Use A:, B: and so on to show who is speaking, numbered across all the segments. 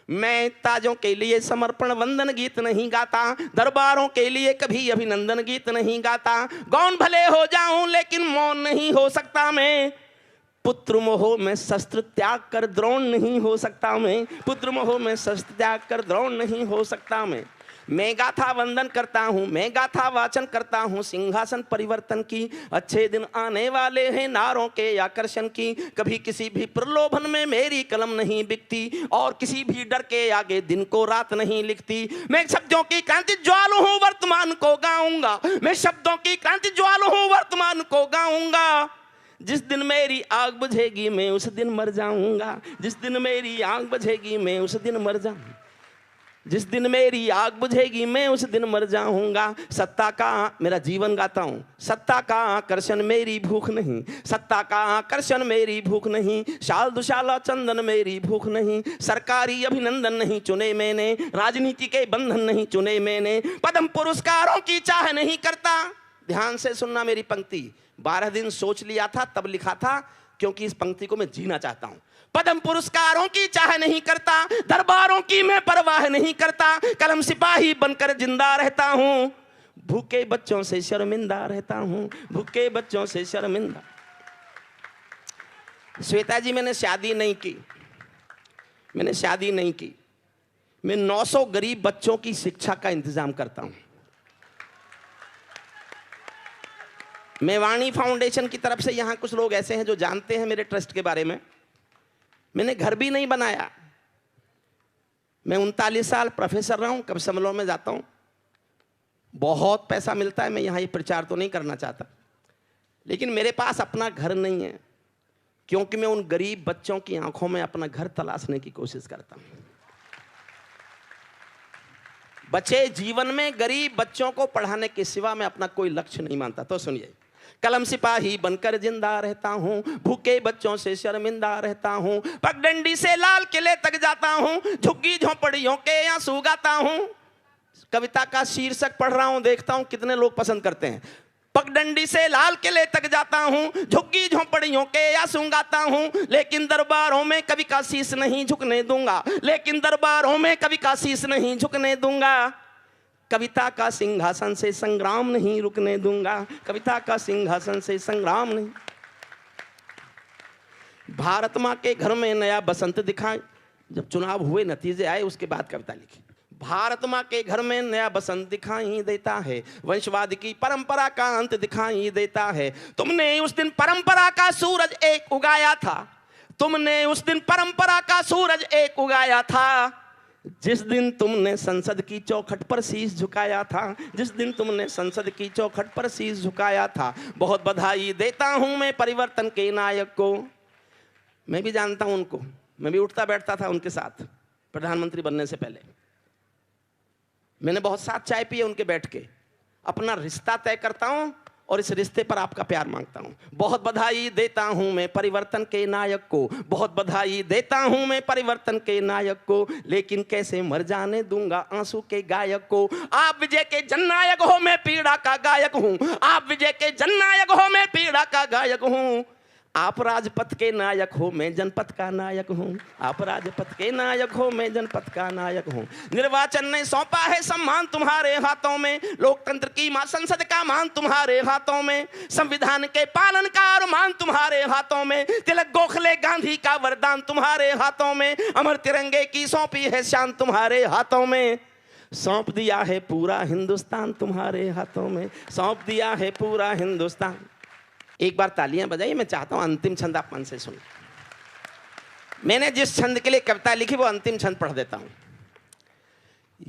A: मैं ताजों के लिए समर्पण वंदन गीत नहीं गाता, दरबारों के लिए कभी अभिनंदन गीत नहीं गाता। गौन भले हो जाऊं लेकिन मौन नहीं हो सकता मैं, पुत्र मोह में शस्त्र त्याग कर द्रोण नहीं हो सकता मैं, पुत्र मोह में शस्त्र त्याग कर द्रोण नहीं हो सकता मैं गाथा वंदन करता हूँ, मैं गाथा वाचन करता हूँ सिंहासन परिवर्तन की। अच्छे दिन आने वाले हैं नारों के आकर्षण की, कभी किसी भी प्रलोभन में मेरी कलम नहीं बिकती, और किसी भी डर के आगे दिन को रात नहीं लिखती। मैं शब्दों की क्रांति ज्वाल हूँ वर्तमान को गाऊंगा, मैं शब्दों की क्रांति ज्वाल हूँ वर्तमान को गाऊंगा। जिस दिन मेरी आग बुझेगी मैं उस दिन मर जाऊंगा, जिस दिन मेरी आग बुझेगी मैं उस दिन मर जाऊंगा, जिस दिन मेरी आग बुझेगी मैं उस दिन मर जाऊंगा। सत्ता का मेरा जीवन गाता हूँ, सत्ता का आकर्षण मेरी भूख नहीं, सत्ता का आकर्षण मेरी भूख नहीं, शाल दुशाला चंदन मेरी भूख नहीं, सरकारी अभिनंदन नहीं चुने मैंने, राजनीति के बंधन नहीं चुने मैंने, पद्म पुरस्कारों की चाह नहीं करता। ध्यान से सुनना मेरी पंक्ति, 12 दिन सोच लिया था तब लिखा था, क्योंकि इस पंक्ति को मैं जीना चाहता हूं। पद्म पुरस्कारों की चाह नहीं करता, दरबारों की मैं परवाह नहीं करता, कलम सिपाही बनकर जिंदा रहता हूं, भूखे बच्चों से शर्मिंदा रहता हूं, भूखे बच्चों से शर्मिंदा। श्वेता जी, मैंने शादी नहीं की, मैंने शादी नहीं की, मैं 900 गरीब बच्चों की शिक्षा का इंतजाम करता हूं। मैं वाणी फाउंडेशन की तरफ से, यहाँ कुछ लोग ऐसे हैं जो जानते हैं मेरे ट्रस्ट के बारे में, मैंने घर भी नहीं बनाया। मैं 39 साल प्रोफेसर रहा हूं, कब सम्मेलनों में जाता हूं, बहुत पैसा मिलता है। मैं यहाँ ये प्रचार तो नहीं करना चाहता, लेकिन मेरे पास अपना घर नहीं है, क्योंकि मैं उन गरीब बच्चों की आंखों में अपना घर तलाशने की कोशिश करता हूं। बच्चे जीवन में गरीब बच्चों को पढ़ाने के सिवा मैं अपना कोई लक्ष्य नहीं मानता। तो सुनिए, कलम सिपाही बनकर जिंदा रहता हूँ, भूखे बच्चों से शर्मिंदा रहता हूँ, पगडंडी से लाल किले तक जाता हूँ, झुग्गी झोंपड़ियों के आंसू गाता हूँ। कविता का शीर्षक पढ़ रहा हूँ, देखता हूँ कितने लोग पसंद करते हैं। पगडंडी से लाल किले तक जाता हूँ, झुग्गी झोंपड़ियों के आंसू गाता हूँ, लेकिन दरबारों में कभी का शीश नहीं झुकने दूंगा, लेकिन दरबारों में कभी का शीश नहीं झुकने दूंगा। कविता का सिंहासन से संग्राम नहीं रुकने दूंगा, कविता का सिंहासन से संग्राम नहीं। भारत माँ के घर में नया बसंत दिखाई, जब चुनाव हुए नतीजे आए उसके बाद कविता लिखी। भारत माँ के घर में नया बसंत दिखाई देता है, वंशवाद की परंपरा का अंत दिखाई देता है। तुमने उस दिन परंपरा का सूरज एक उगाया था, तुमने उस दिन परंपरा का सूरज एक उगाया था, जिस दिन तुमने संसद की चौखट पर शीश झुकाया था, जिस दिन तुमने संसद की चौखट पर शीश झुकाया था। बहुत बधाई देता हूं मैं परिवर्तन के नायक को, मैं भी जानता हूं उनको, मैं भी उठता बैठता था उनके साथ प्रधानमंत्री बनने से पहले। मैंने बहुत साथ चाय पिए उनके बैठ के। अपना रिश्ता तय करता हूं और इस रिश्ते पर आपका प्यार मांगता हूं। बहुत बधाई देता हूं मैं परिवर्तन के नायक को, बहुत बधाई देता हूं मैं परिवर्तन के नायक को, लेकिन कैसे मर जाने दूंगा आंसू के गायक को। आप विजय के जननायक हो, मैं पीड़ा का गायक हूं, आप विजय के जननायक हो, मैं पीड़ा का गायक हूं। आप राजपथ के नायक हो, मैं जनपथ का नायक हूं, आप राजपथ के नायक हो, मैं जनपथ का नायक हूं। निर्वाचन ने सौंपा है सम्मान तुम्हारे हाथों में, लोकतंत्र की मां संसद का मान तुम्हारे हाथों में, संविधान के पालन का अरमान तुम्हारे हाथों में, तिलक गोखले गांधी का वरदान तुम्हारे हाथों में, अमर तिरंगे की सौंपी है शान तुम्हारे हाथों में। सौंप दिया है पूरा हिंदुस्तान तुम्हारे हाथों में, सौंप दिया है पूरा हिंदुस्तान। एक बार तालियां बजाइए, मैं चाहता हूं अंतिम छंद आप मन से सुन। मैंने जिस छंद के लिए कविता लिखी वो अंतिम छंद पढ़ देता हूं।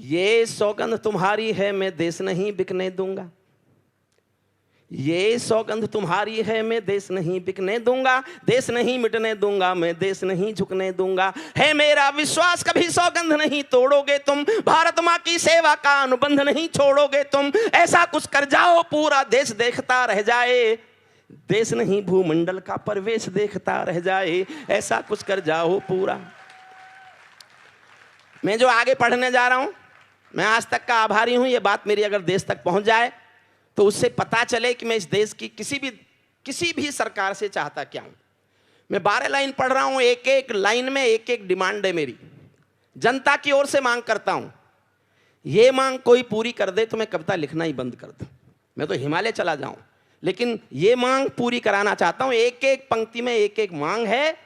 A: ये सौगंध तुम्हारी है मैं देश नहीं बिकने दूंगा, ये सौगंध तुम्हारी है मैं देश नहीं बिकने दूंगा, देश नहीं मिटने दूंगा मैं, देश नहीं झुकने दूंगा। है मेरा विश्वास कभी सौगंध नहीं तोड़ोगे तुम, भारत माँ की सेवा का अनुबंध नहीं छोड़ोगे तुम। ऐसा कुछ कर जाओ पूरा देश देखता रह जाए, देश नहीं भूमंडल का प्रवेश देखता रह जाए, ऐसा कुछ कर जाओ पूरा। मैं जो आगे पढ़ने जा रहा हूं, मैं आज तक का आभारी हूं। ये बात मेरी अगर देश तक पहुंच जाए तो उससे पता चले कि मैं इस देश की किसी भी सरकार से चाहता क्या हूं। मैं 12 लाइन पढ़ रहा हूं, एक एक लाइन में एक एक डिमांड है मेरी। जनता की ओर से मांग करता हूं, ये मांग कोई पूरी कर दे तो मैं कविता लिखना ही बंद कर दूं, मैं तो हिमालय चला जाऊं, लेकिन ये मांग पूरी कराना चाहता हूं। एक एक पंक्ति में एक एक मांग है,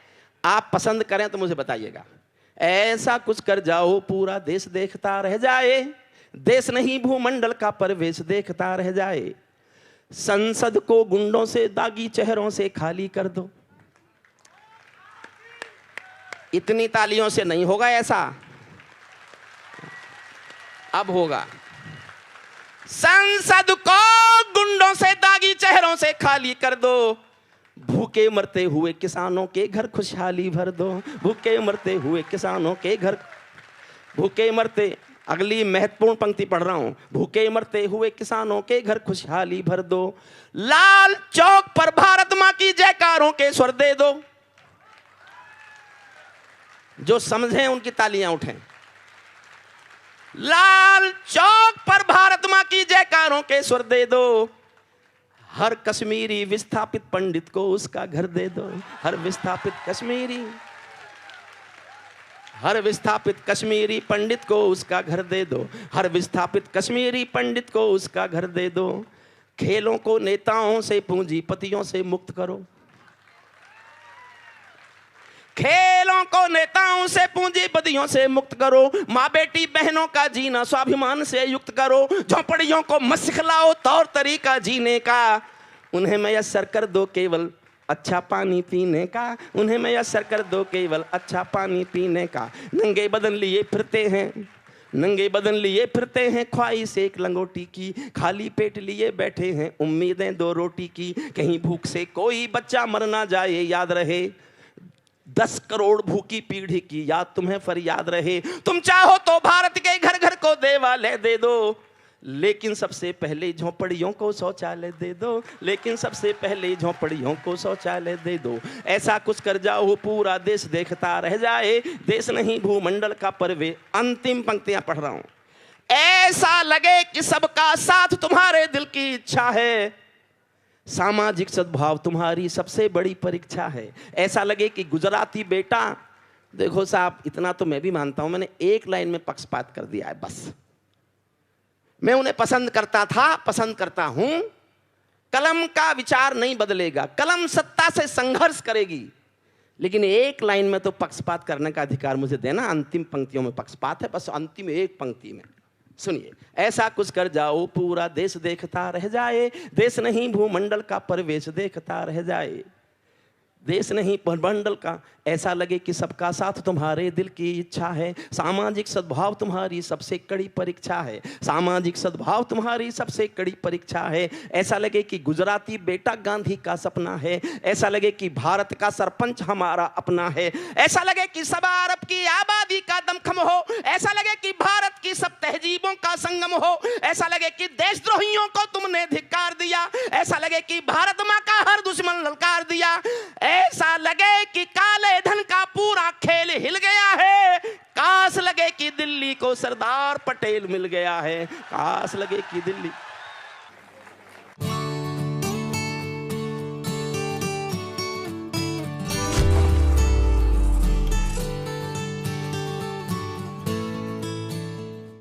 A: आप पसंद करें तो मुझे बताइएगा। ऐसा कुछ कर जाओ पूरा देश देखता रह जाए, देश नहीं भूमंडल का परिवेश देखता रह जाए, संसद को गुंडों से दागी चेहरों से खाली कर दो। इतनी तालियों से नहीं होगा ऐसा, अब होगा। संसद को गुंडों से दागी चेहरों से खाली कर दो, भूखे मरते हुए किसानों के घर खुशहाली भर दो, भूखे मरते हुए किसानों के घर, भूखे मरते, अगली महत्वपूर्ण पंक्ति पढ़ रहा हूं, भूखे मरते हुए किसानों के घर खुशहाली भर दो, लाल चौक पर भारत मां की जयकारों के स्वर दे दो। जो समझे उनकी तालियां उठें। लाल चौक पर भारत मां की जयकारों के स्वर दे दो, हर कश्मीरी विस्थापित पंडित को उसका घर दे दो, हर विस्थापित कश्मीरी, हर विस्थापित कश्मीरी पंडित को उसका घर दे दो, हर विस्थापित कश्मीरी पंडित को उसका घर दे दो। खेलों को नेताओं से पूंजीपतियों से मुक्त करो, खेलों को नेताओं से पूंजीपतियों से मुक्त करो, माँ बेटी बहनों का जीना स्वाभिमान से युक्त करो, झोंपड़ियों को मत सिखलाओ तौर तरीका जीने का, उन्हें मैसर कर दो केवल अच्छा पानी पीने का, उन्हें मैसर कर दो केवल अच्छा पानी पीने का। नंगे बदन लिए फिरते हैं, नंगे बदन लिए फिरते हैं ख्वाहिश एक लंगोटी की, खाली पेट लिए बैठे हैं उम्मीदें दो रोटी की, कहीं भूख से कोई बच्चा मर ना जाए याद रहे, 10 करोड़ भूखी पीढ़ी की याद तुम्हें फरियाद रहे। तुम चाहो तो भारत के घर घर को देवालय दे दो, लेकिन सबसे पहले झोंपड़ियों को शौचालय दे दो, लेकिन सबसे पहले झोंपड़ियों को शौचालय दे दो। ऐसा कुछ कर जाओ पूरा देश देखता रह जाए, देश नहीं भूमंडल का परिवेश। अंतिम पंक्तियां पढ़ रहा हूं। ऐसा लगे कि सबका साथ तुम्हारे दिल की इच्छा है, सामाजिक सद्भाव तुम्हारी सबसे बड़ी परीक्षा है। ऐसा लगे कि गुजराती बेटा, देखो साहब इतना तो मैं भी मानता हूं, मैंने एक लाइन में पक्षपात कर दिया है बस। मैं उन्हें पसंद करता था, पसंद करता हूं। कलम का विचार नहीं बदलेगा, कलम सत्ता से संघर्ष करेगी, लेकिन एक लाइन में तो पक्षपात करने का अधिकार मुझे देना। अंतिम पंक्तियों में पक्षपात है, बस अंतिम एक पंक्ति में सुनिए। ऐसा कुछ कर जाओ पूरा देश देखता रह जाए, देश नहीं भूमंडल का परिवेश देखता रह जाए, देश नहीं भूमंडल का। ऐसा लगे कि सबका साथ तुम्हारे दिल की इच्छा है, सामाजिक सद्भाव तुम्हारी सबसे कड़ी परीक्षा है, सामाजिक सद्भाव तुम्हारी सबसे कड़ी परीक्षा है। ऐसा लगे कि गुजराती बेटा गांधी का सपना है, ऐसा लगे कि भारत का सरपंच हमारा अपना है, ऐसा लगे कि सवा अरब की आबादी का दमखम हो, ऐसा लगे कि भारत की सब तहजीबों का संगम हो, ऐसा लगे कि देशद्रोहियों को तुमने धिक्कार दिया, ऐसा लगे कि भारत मां का हर दुश्मन ललकार दिया, ऐसा लगे कि काले धन का पूरा खेल हिल गया है, काश लगे कि दिल्ली को सरदार पटेल मिल गया है, काश लगे कि दिल्ली